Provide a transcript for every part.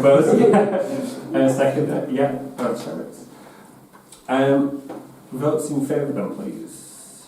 Proposed, yeah. Second, yeah, vote Sherrits. Votes in favour then, please.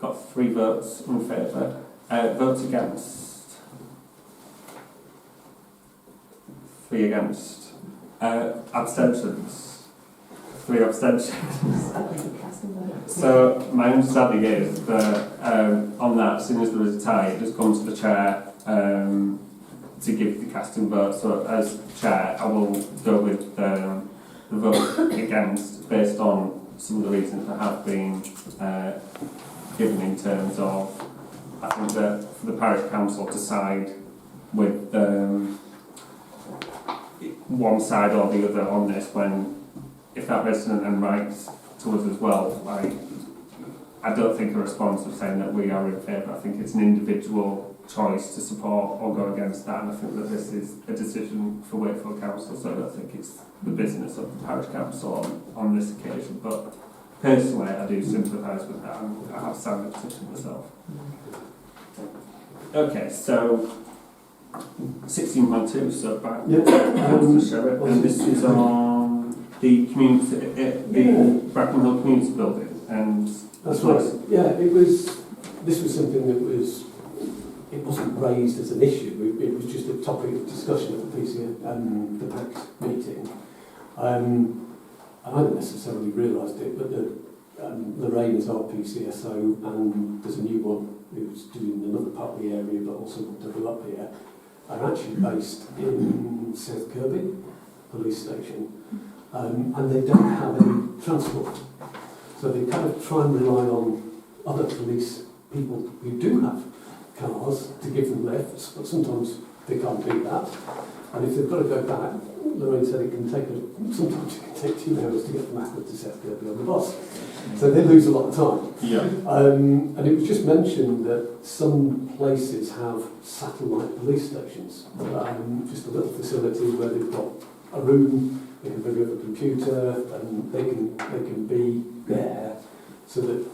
Got 3 votes in favour. Votes against? 3 against. Abstentions? 3 abstentions. So my understanding is that on that, as soon as there is a tie, it just comes to the chair to give the casting vote. So as chair, I will go with the vote against, based on some of the reasons that have been given in terms of, I think that for the parish council to side with one side or the other on this, when if that resident then writes to us as well, I don't think a response of saying that we are in favour. I think it's an individual choice to support or go against that, and I think that this is a decision for Wakefield Council, so I don't think it's the business of the parish council on this occasion. But personally, I do sympathise with that, and I have signed the petition myself. Okay, so 16.2, so back to Sherrett, and this is on the community, the Brackenhill Community Building, and that's right. Yeah, this was something that it wasn't raised as an issue. It was just a topic of discussion at the PCA the PACT meeting. I hadn't necessarily realised it, but Lorraine is our PCSO, and there's a new one who's doing another part of the area, but also will double up here. Are actually based in South Kirby police station, and they don't have any transport. So they kind of try and rely on other police people who do have cars to give them lifts, but sometimes they can't do that. And if they've got to go back, Lorraine said sometimes it can take 2 hours to get from Ackworth to South Kirby on the bus. So they lose a lot of time. Yeah. And it was just mentioned that some places have satellite police stations, just a little facility where they've got a room, they can bring up a computer, and they can be there, so that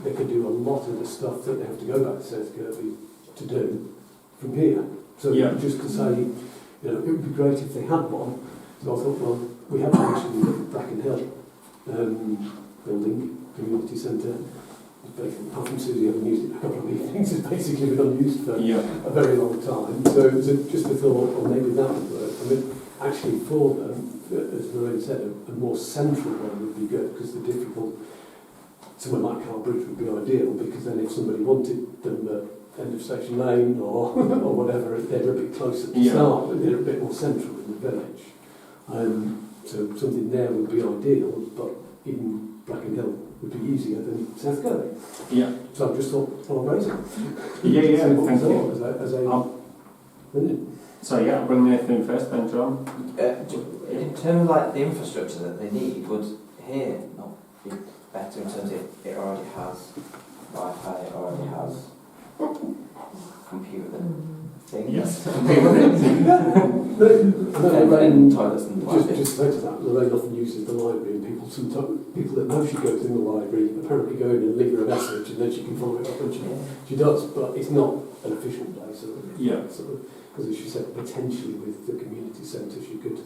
they can do a lot of the stuff that they have to go back to South Kirby to do from here. So just to say, it would be great if they had one. So I thought, well, we have mentioned the Brackenhill building, community centre. Apart from Susie having used it a couple of evenings, it's basically been unused for a very long time. So it was just a thought, or maybe that would work. I mean, actually for them, as Lorraine said, a more central one would be good, because the difficult, somewhere like Carbridge would be ideal, because then if somebody wanted them at end of Station Lane or whatever, they're a bit closer to start, but they're a bit more central in the village. So something there would be ideal, but even Brackenhill would be easier than South Kirby. Yeah. So I just thought, I'll raise it. Thank you. I'll bring Nathan first, then John. In terms of the infrastructure that they need, would here not be better in terms of it already has Wi-Fi, it already has computer things? Yes. Lorraine, toilets and just to that, Lorraine often uses the library, and people that know she goes in the library apparently go in and leave her a message, and then she can follow it up, and she does, but it's not an efficient day, so because as she said, potentially with the community centre she could,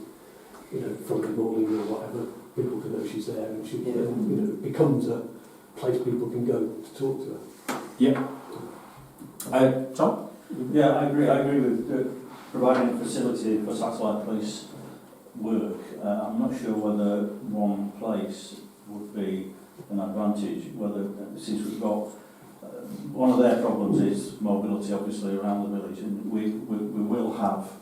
Friday morning or whatever, people can know she's there, and she it becomes a place people can go to talk to her. Yeah. John? Yeah, I agree with providing a facility for satellite police work. I'm not sure whether one place would be an advantage, since we've got one of their problems is mobility, obviously, around the village, and we will have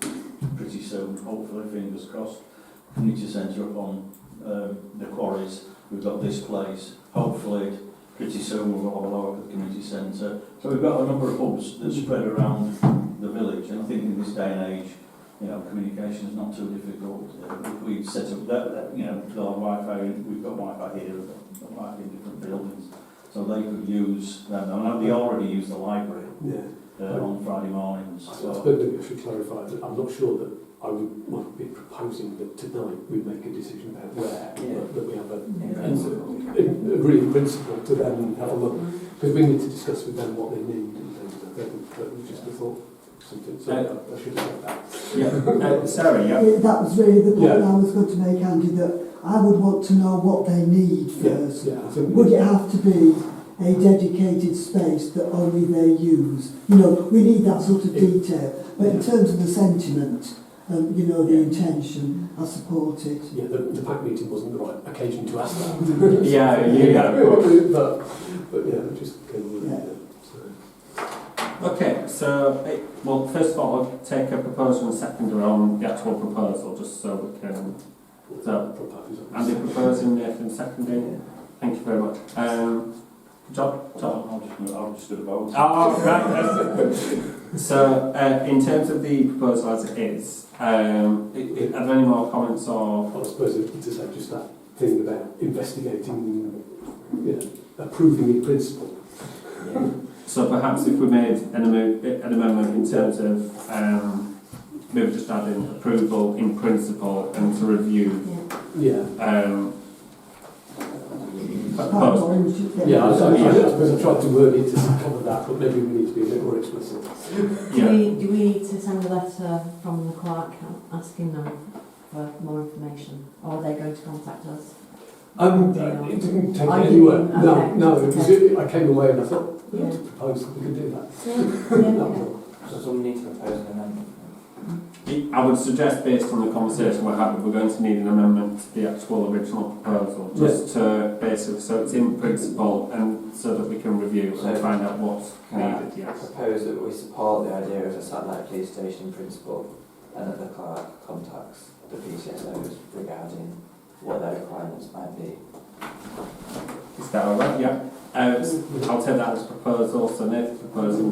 pretty soon, hopefully, fingers crossed, community centre up on the quarries. We've got this place, hopefully pretty soon we'll have a lower at the community centre. So we've got a number of hubs that spread around the village, and I think in this day and age, communication is not too difficult. If we set up that, they'll have Wi-Fi, we've got Wi-Fi here, we've got Wi-Fi in different buildings, so they could use them. I know they already use the library on Friday mornings. I suppose maybe I should clarify that I'm not sure that I might be proposing that tonight we make a decision about where, but that we have agree in principle to then have a look, because we need to discuss with them what they need and things like that. That was just a thought. something. So I should have said that. Yeah. Sarah, yeah. That was really the point Yeah. I was going to make, Andy, that I would want to know what they need first. Yeah, I think Would it have to be a dedicated space that only they use? You know, we need that sort of detail. But in terms of the sentiment, you know, the intention, I support it. Yeah, the pack meeting wasn't the right occasion to ask that. Yeah. But yeah, just Okay, so, well, first of all, I'll take a proposal and seconder on the actual proposal, just so we can... So, Andy proposing, Nathan seconding. Thank you very much. John? I'll just do the vote. Oh, right. So, in terms of the proposal as it is, are there any more comments or... I suppose it's just that thing about investigating, you know, approving in principle. Yeah. So perhaps if we made an amendment in terms of maybe just adding approval in principle and to review. Yeah. Yeah, I suppose I tried to word it to cover that, but maybe we need to be a bit more explicit. Yeah. Do we need to send a letter from the clerk asking them for more information, or are they going to contact us? It didn't take Are me you- anywhere. okay. No, it was, I came away and I thought, Yeah. to propose that we could do that. Yeah, That was all. So someone needs to propose an amendment. I would suggest, based on the conversation we're having, we're going to need an amendment to the actual original proposal, just to basically, so it's in principle and so that we can review and find out what's needed, I yes. propose that we support the idea of a satellite police station in principle and that the clerk contacts the PCSOs regarding what their requirements might be. Is that all right? Yeah. I'll take that as proposal, so Nathan's proposing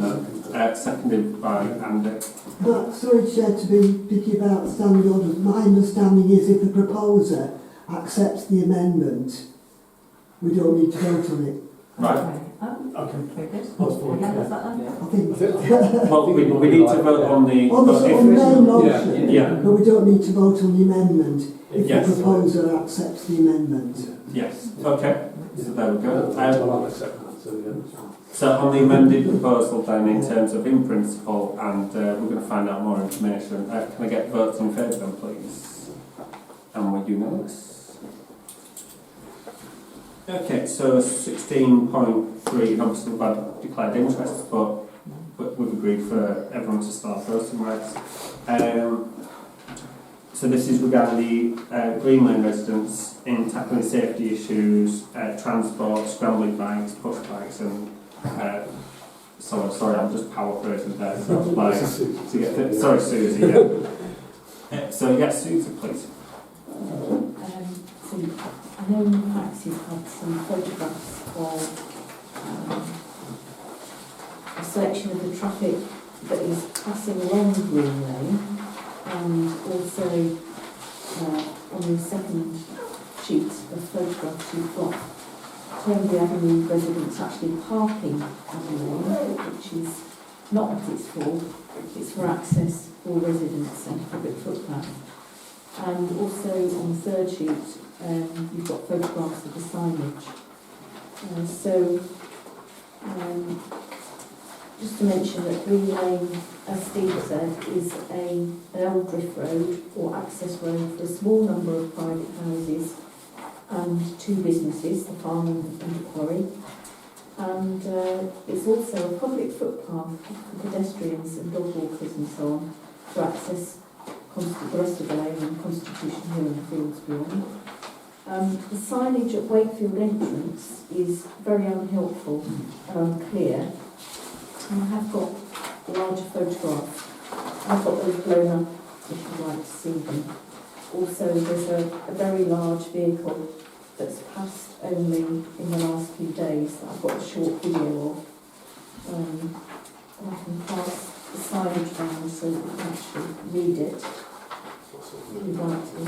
that, seconded by Andy. But sorry, Chair, to be picky about standing orders. My understanding is if the proposer accepts the amendment, we don't need to vote on it. Right. Okay. Very good. That's fine. Yeah, that's that then. I think Well, we need to vote on the... on the sort of main motion, Yeah. but we don't need to vote on the amendment if Yes. the proposer accepts the amendment. Yes, okay, so there we go. I'll accept that, so yeah. So on the amended proposal then, in terms of in principle, and we're going to find out more information, can I get votes in favour then, please? And we're unanimous. Okay, so 16.3, obviously we've had declared interest, but we've agreed for everyone to start voting rights. So this is regarding the Green Lane residents in tackling safety issues, transport, scrambling bikes, push bikes, and sorry, I'm just paraphrasing there. So like, to get sorry, Susie. Yeah. So yes, Susie, please. So I know in the past you've had some photographs of a section of the traffic that is passing along Green Lane, and also on the second sheet of photographs you've got Turnbury Avenue residents actually parking Avenue Lane, which is not what it's for. It's for access for residents and public footpath. And also on the third sheet, you've got photographs of the signage. Just to mention that Green Lane, as Steve said, is an Eldrift road or access road for a small number of private houses and two businesses, the farm and the quarry. And it's also a public footpath for pedestrians and dog walkers and so on to access the rest of the lane and Constitution Hill and the fields beyond. The signage at Wakefield entrance is very unhelpful and unclear. And I have got larger photographs. I've got those blown up if you'd like to see them. Also, there's a very large vehicle that's passed only in the last few days that I've got a short video of. And I can pass the signage down so that you can actually read it if you'd like to.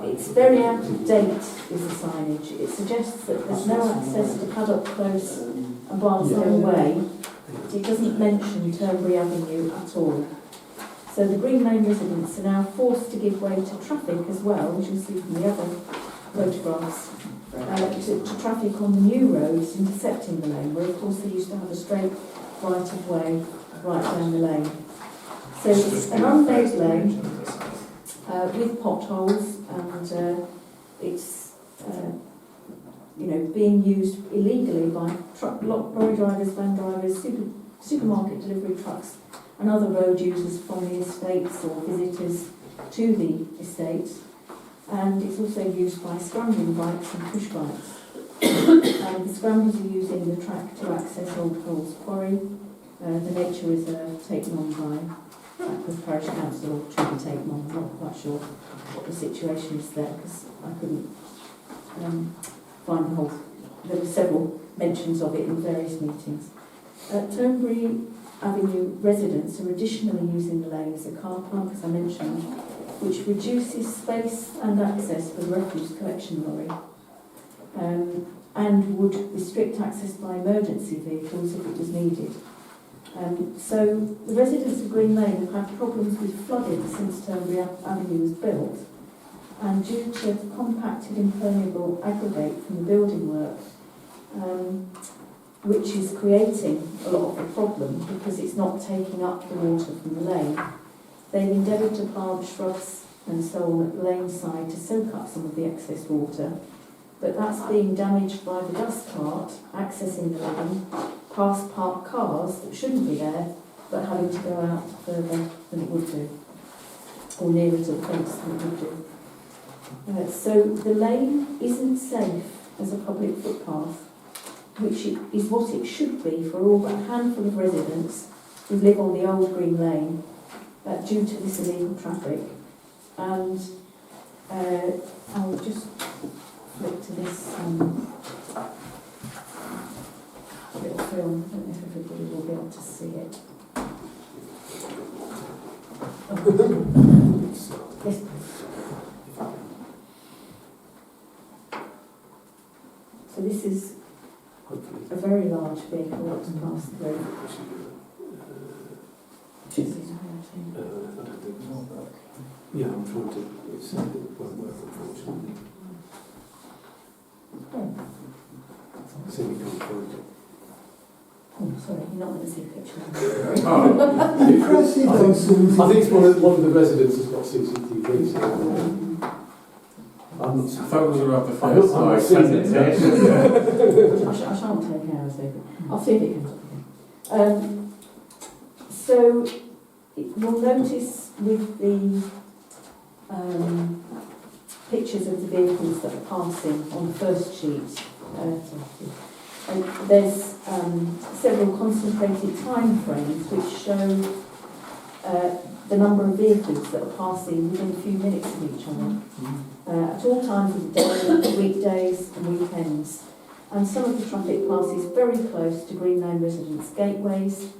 It's very out of date, is the signage. It suggests that there's no access to Paddock Close and Barnstone Way. It doesn't mention Turnbury Avenue at all. So the Green Lane residents are now forced to give way to traffic as well, as you'll see from the other photographs, to traffic on the new roads intersecting the lane, where of course they used to have a straight right of way right down the lane. So it's an unmade lane with potholes, and it's being used illegally by lorry drivers, van drivers, supermarket delivery trucks, and other road users from the estates or visitors to the estates. And it's also used by scrambling bikes and push bikes. And the scramblers are using the track to access Old Coles Quarry, the nature reserve taken on by Ackworth Parish Council, or should be taken on. I'm not quite sure what the situation is there, because I couldn't find the whole. There were several mentions of it in various meetings. Turnberry Avenue residents are additionally using the lane as a car park, as I mentioned, which reduces space and access for the refuse collection lorry, and would restrict access by emergency vehicles if it was needed. So the residents of Green Lane have had problems with flooding since Turnberry Avenue was built, and due to the compacted impermeable aggregate from the building work, which is creating a lot of the problem because it's not taking up the water from the lane, they've endeavoured to plant shrubs and so on at the lane side to soak up some of the excess water, but that's being damaged by the dust cart accessing the lane, past parked cars that shouldn't be there, but having to go out further than it would do, or nearer to the fence than it would do. So the lane isn't safe as a public footpath, which is what it should be for all but a handful of residents who live on the old Green Lane due to this illegal traffic. And I'll just flip to this little film. I don't know if everybody will be able to see it. Yes, please. So this is a very large vehicle that's passed through. Yeah, I'm trying to. It's it won't work, unfortunately. So we can't find it. Oh, sorry, you're not going to see a picture. Impressive though, Susie. I think it's one of the residents has got CCTV. So I'm not. I thought we were about the I hope first I'm not like seeing it. presentation. I shan't take hours over. I'll see if it comes up again. So you'll notice with the pictures of the vehicles that are passing on the first sheet, there's several concentrated time frames which show the number of vehicles that are passing within a few minutes of each other, at all times of the day, weekdays and weekends. And some of the traffic passes very close to Green Lane residents' gateways.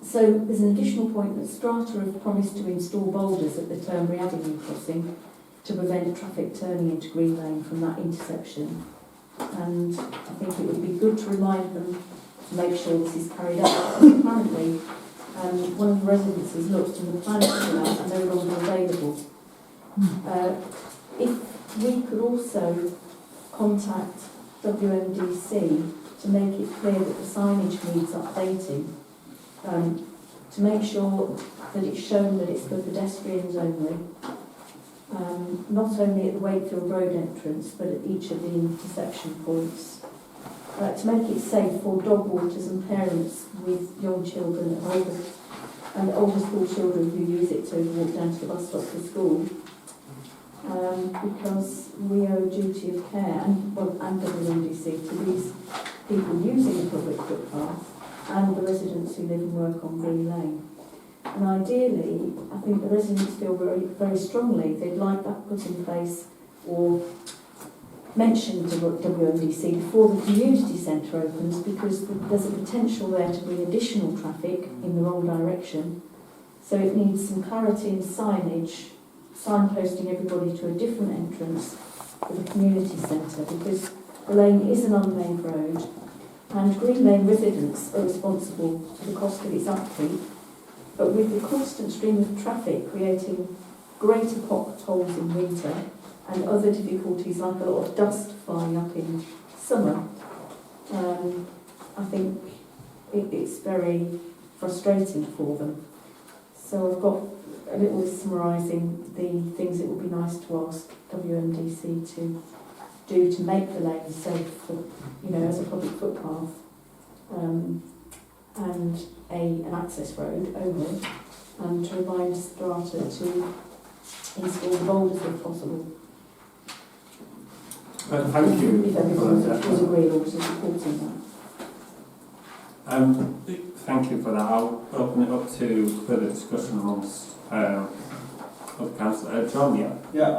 So there's an additional point that Strata have promised to install boulders at the Turnberry Avenue crossing to prevent traffic turning into Green Lane from that intersection. And I think it would be good to remind them to make sure this is carried out. Apparently, one of the residents has looked and the plans for that are no longer available. If we could also contact WMDC to make it clear that the signage needs updating, to make sure that it's shown that it's for pedestrians only, not only at the Wakefield Road entrance but at each of the intersection points, to make it safe for dog walkers and parents with young children and older school children who use it to walk down to the bus stop for school, because we owe a duty of care and WMDC to these people using the public footpath and the residents who live and work on Green Lane. And ideally, I think the residents feel very, very strongly they'd like that put in place or mentioned to WMDC before the community centre opens, because there's a potential there to bring additional traffic in the wrong direction. So it needs some clarity in signage, signposting everybody to a different entrance for the community centre, because the lane is an unmade road and Green Lane residents are responsible for the cost of its upkeep. But with the constant stream of traffic creating greater potholes in winter and other difficulties like a lot of dust flying up in summer, I think it's very frustrating for them. So I've got a little list summarising the things it would be nice to ask WMDC to do to make the lane safe for, as a public footpath, and an access road over it, and to remind Strata to install the boulders if possible. Thank you. If everyone was agreeable to supporting that. Thank you for that. I'll open it up to further discussion amongst other councillors. John, yeah? Yeah, I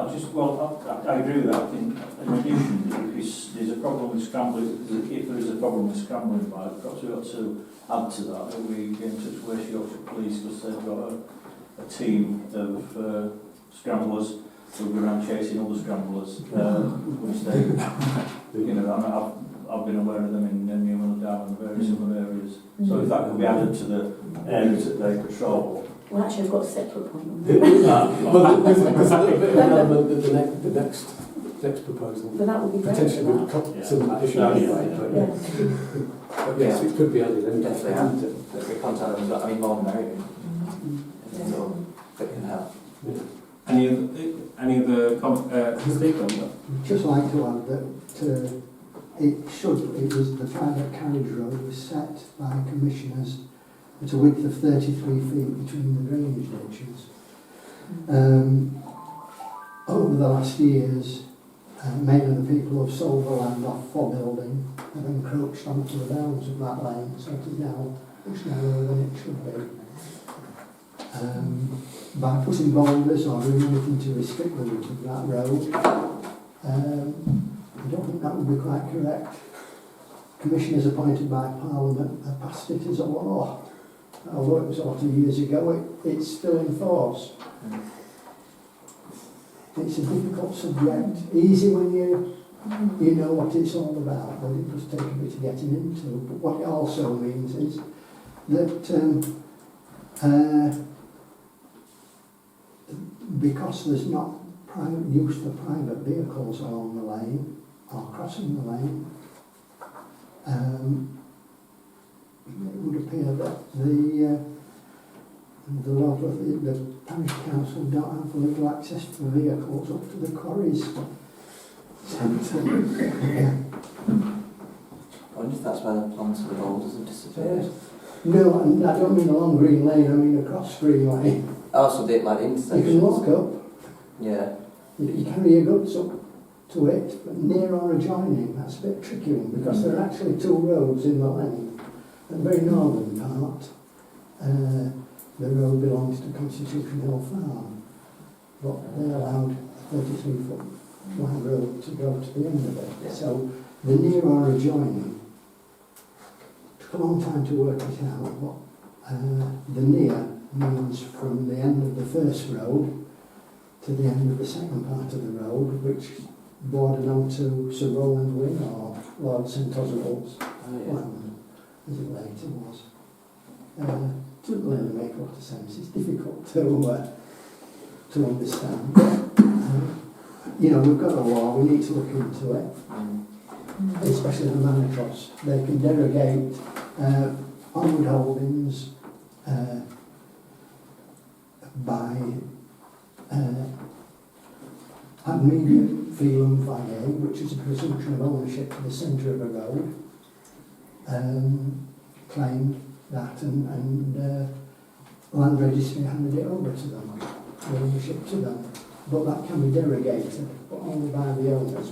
agree with that. In addition, if there's a problem with scrambling, if there is a problem with scrambling bike, we've got to add to that we get in touch with West Yorkshire Police, because they've got a team of scramblers who go around chasing other scramblers, which they, I've been aware of them in Newman and Down and various other areas. So if that could be added to the areas that they patrol. Well, actually, I've got a separate point on that. But there's a little bit of an element that the next proposal But that would be great. potentially would cut some additional anyway. But yes, it could be added. Definitely have to. We contact them, I mean, more than merrier. That can help. Yeah. Any other Stephen? Just like to add that it was the private carriage road was set by commissioners at a width of 33 feet between the drainage ditches. Over the last years, many of the people who have sold the land off for building have encroached onto the bounds of that lane, so it is now much narrower than it should be. By putting boulders or doing anything to restrict the route of that road, I don't think that would be quite correct. Commissioners appointed by Parliament have passed it as a law. Although it was 40 years ago, it's still in force. It's a difficult subject, easy when you know what it's all about, but it does take a bit of getting into. But what it also means is that because there's not private use for private vehicles along the lane or crossing the lane, it would appear that the parish council don't have legal access for vehicles up to the quarries. I wonder if that's where the plans for the boulders have disappeared. No, and I don't mean along Green Lane, I mean across Green Lane. Oh, so they like the You intersections. can walk up, Yeah. you carry your goods up to it, but near or adjoining, that's a bit tricky one, because there are actually two roads in the lane. At the very northern part, the road belongs to Constitution Hill Farm, but they allowed a 33-foot wide road to go to the end of it. Yeah. So the near or adjoining took a long time to work it out, but the near means from the end of the first road to the end of the second part of the road, which bordered onto Sir Rowland Wynn or Lord St Oswald's land, as it later was. Doesn't really make a lot of sense. It's difficult to understand. We've got a law, we need to look into it, especially the manor trust. They can derogate onward holdings by ad medium filum vae, which is a presumption of ownership to the centre of a road, claimed that and land registry handed it over to them, the ownership to them. But that can be derogated, but only by the owners.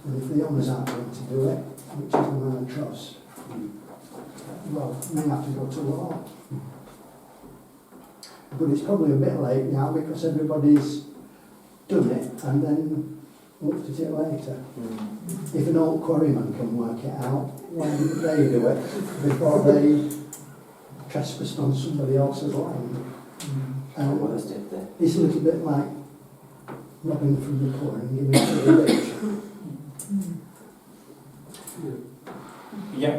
And if the owners aren't going to do it, which is the manor trust, well, they have to go to law. But it's probably a bit late now because everybody's done it and then looked at it later. If an old quarryman can work it out, why didn't they do it before they trespassed on somebody else's land? Worse did they? It's a little bit like robbing from the poor and giving to the rich. Yeah,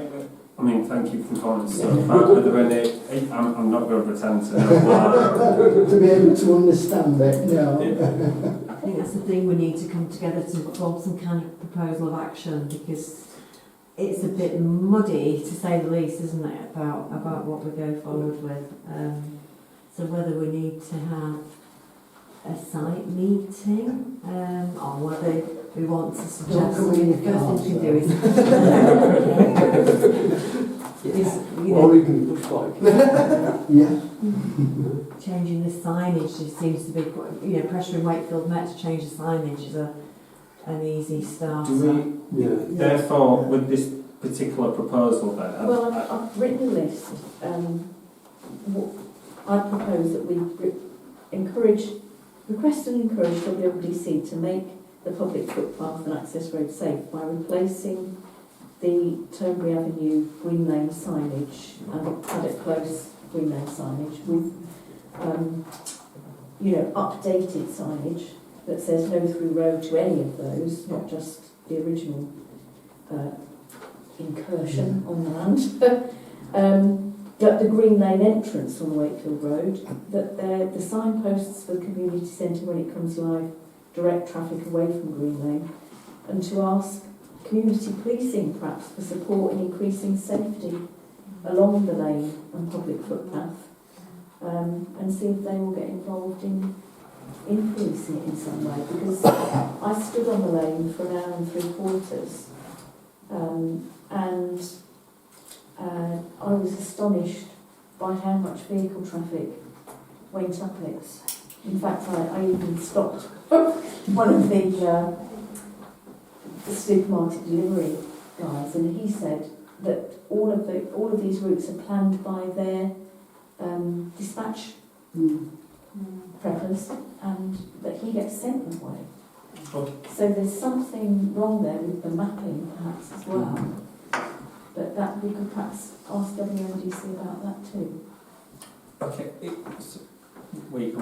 I mean, thank you for the comments so far. Are there any, I'm not going to pretend to know why. To be able to understand it, no. I think that's the thing, we need to come together to form some kind of proposal of action, because it's a bit muddy, to say the least, isn't it, about what we go forward with. So whether we need to have a site meeting, or whether we want to suggest, Don't come in the first thing we can do is you Or know, we can push bike. Yeah. changing the signage. It seems to be quite, Pressure in Wakefield Met to change the signage is an easy start. Do we, Yeah. therefore, with this particular proposal then, Well, I've written a list. I propose that we request and encourage WWDC to make the public footpath and access road safe by replacing the Turnberry Avenue Green Lane signage and Paddock Close Green Lane signage with, updated signage that says no through road to any of those, not just the original incursion on the land. That the Green Lane entrance on the Wakefield Road, that the signposts for the community centre when it comes live direct traffic away from Green Lane, and to ask community policing perhaps for support in increasing safety along the lane and public footpath, and see if they will get involved in policing it in some way, because I stood on the lane for an hour and 3/4, and I was astonished by how much vehicle traffic went up it. In fact, I even stopped one of the supermarket delivery guys, and he said that all of these routes are planned by their dispatch preppers, and that he gets sent that way. So there's something wrong there with the mapping, perhaps as well. But that we could perhaps ask WNDC about that too. okay, we